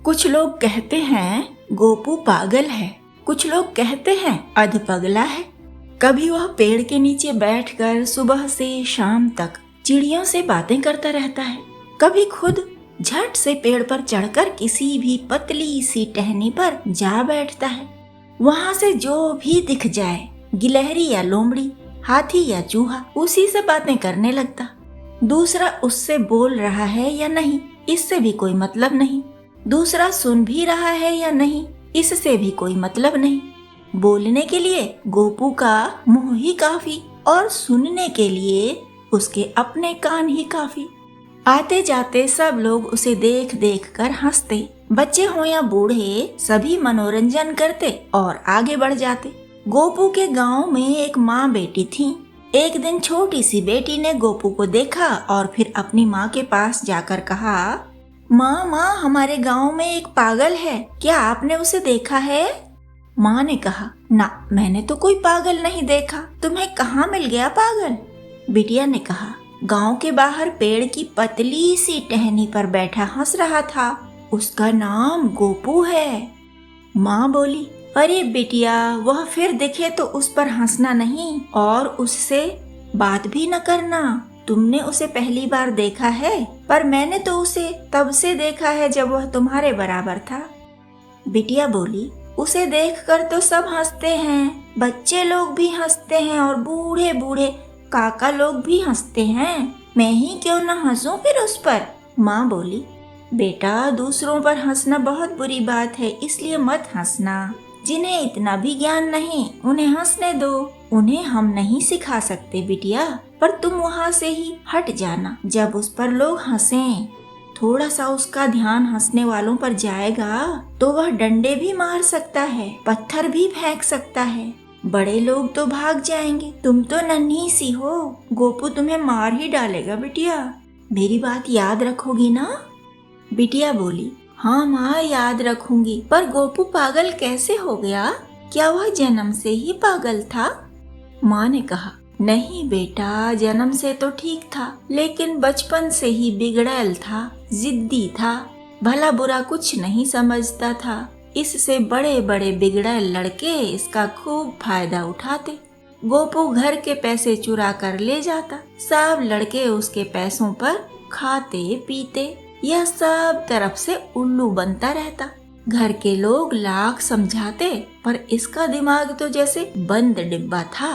कुछ लोग कहते हैं गोपू पागल है, कुछ लोग कहते हैं अधपगला है। कभी वह पेड़ के नीचे बैठकर सुबह से शाम तक चिड़ियों से बातें करता रहता है, कभी खुद झट से पेड़ पर चढ़कर किसी भी पतली सी टहनी पर जा बैठता है। वहाँ से जो भी दिख जाए, गिलहरी या लोमड़ी, हाथी या चूहा, उसी से बातें करने लगता। दूसरा उससे बोल रहा है या नहीं, इससे भी कोई मतलब नहीं। दूसरा सुन भी रहा है या नहीं, इससे भी कोई मतलब नहीं। बोलने के लिए गोपू का मुंह ही काफी और सुनने के लिए उसके अपने कान ही काफी। आते जाते सब लोग उसे देख देख कर हंसते, बच्चे हो या बूढ़े सभी मनोरंजन करते और आगे बढ़ जाते। गोपू के गांव में एक माँ बेटी थी। एक दिन छोटी सी बेटी ने गोपू को देखा और फिर अपनी माँ के पास जाकर कहा, माँ हमारे गांव में एक पागल है, क्या आपने उसे देखा है? माँ ने कहा, ना मैंने तो कोई पागल नहीं देखा, तुम्हें कहाँ मिल गया पागल? बिटिया ने कहा, गांव के बाहर पेड़ की पतली सी टहनी पर बैठा हंस रहा था, उसका नाम गोपू है। माँ बोली, अरे बिटिया, वह फिर दिखे तो उस पर हंसना नहीं और उससे बात भी न करना। तुमने उसे पहली बार देखा है, पर मैंने तो उसे तब से देखा है जब वह तुम्हारे बराबर था। बिटिया बोली, उसे देखकर तो सब हंसते हैं, बच्चे लोग भी हंसते हैं और बूढ़े बूढ़े काका लोग भी हंसते हैं, मैं ही क्यों न हंसूं फिर उस पर? माँ बोली, बेटा, दूसरों पर हंसना बहुत बुरी बात है, इसलिए मत हंसना। जिन्हें इतना भी ज्ञान नहीं, उन्हें हंसने दो। उन्हें हम नहीं सिखा सकते बिटिया, पर तुम वहाँ से ही हट जाना जब उस पर लोग हंसें। थोड़ा सा उसका ध्यान हंसने वालों पर जाएगा तो वह डंडे भी मार सकता है, पत्थर भी फेंक सकता है। बड़े लोग तो भाग जाएंगे, तुम तो नन्ही सी हो, गोपू तुम्हें मार ही डालेगा बिटिया। मेरी बात याद रखोगी ना? बिटिया बोली, हाँ माँ, याद रखूंगी, पर गोपू पागल कैसे हो गया? क्या वह जन्म से ही पागल था? माँ ने कहा, नहीं बेटा, जन्म से तो ठीक था, लेकिन बचपन से ही बिगड़ैल था, जिद्दी था, भला बुरा कुछ नहीं समझता था। इससे बड़े बड़े बिगड़ैल लड़के इसका खूब फायदा उठाते। गोपू घर के पैसे चुरा कर ले जाता, सब लड़के उसके पैसों पर खाते पीते, यह सब तरफ से उल्लू बनता रहता। घर के लोग लाख समझाते, पर इसका दिमाग तो जैसे बंद डिब्बा था।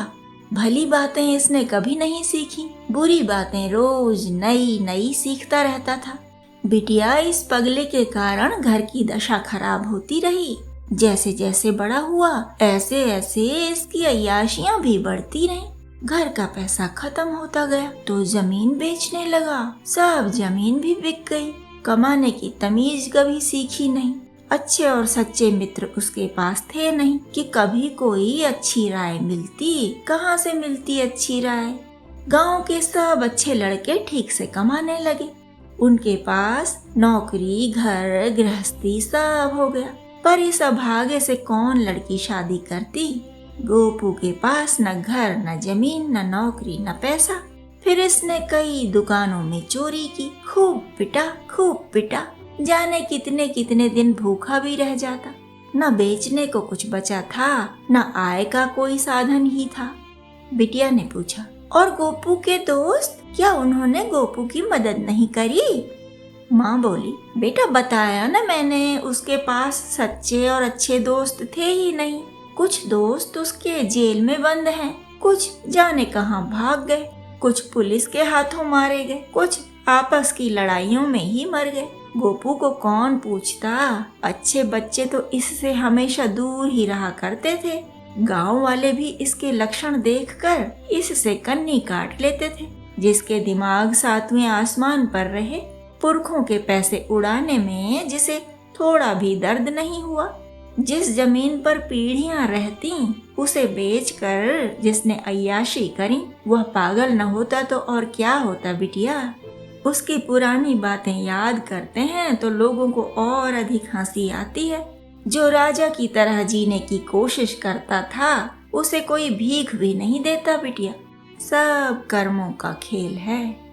भली बातें इसने कभी नहीं सीखी, बुरी बातें रोज नई नई सीखता रहता था। बिटिया, इस पगले के कारण घर की दशा खराब होती रही। जैसे जैसे बड़ा हुआ, ऐसे ऐसे इसकी अय्याशियां भी बढ़ती रहीं। घर का पैसा खत्म होता गया तो जमीन बेचने लगा, सब जमीन भी बिक गई। कमाने की तमीज कभी सीखी नहीं। अच्छे और सच्चे मित्र उसके पास थे नहीं कि कभी कोई अच्छी राय मिलती। कहाँ से मिलती अच्छी राय? गांव के सब अच्छे लड़के ठीक से कमाने लगे, उनके पास नौकरी, घर, गृहस्थी सब हो गया। पर इस अभागे से कौन लड़की शादी करती? गोपू के पास न घर, न जमीन, न नौकरी, न पैसा। फिर इसने कई दुकानों में चोरी की, खूब पिटा, जाने कितने कितने दिन भूखा भी रह जाता। न बेचने को कुछ बचा था, न आय का कोई साधन ही था। बिटिया ने पूछा, और गोपू के दोस्त, क्या उन्होंने गोपू की मदद नहीं करी? माँ बोली, बेटा, बताया ना मैंने, उसके पास सच्चे और अच्छे दोस्त थे ही नहीं। कुछ दोस्त उसके जेल में बंद हैं, कुछ जाने कहाँ भाग गए, कुछ पुलिस के हाथों मारे गए, कुछ आपस की लड़ाइयों में ही मर गए। गोपू को कौन पूछता? अच्छे बच्चे तो इससे हमेशा दूर ही रहा करते थे। गांव वाले भी इसके लक्षण देखकर इससे कन्नी काट लेते थे। जिसके दिमाग 7वें आसमान पर रहे, पुरखों के पैसे उड़ाने में जिसे थोड़ा भी दर्द नहीं हुआ, जिस जमीन पर पीढ़ियां रहती उसे बेचकर जिसने अय्याशी करी, वह पागल न होता तो और क्या होता बिटिया? उसकी पुरानी बातें याद करते हैं तो लोगों को और अधिक हंसी आती है। जो राजा की तरह जीने की कोशिश करता था, उसे कोई भीख भी नहीं देता बिटिया। सब कर्मों का खेल है।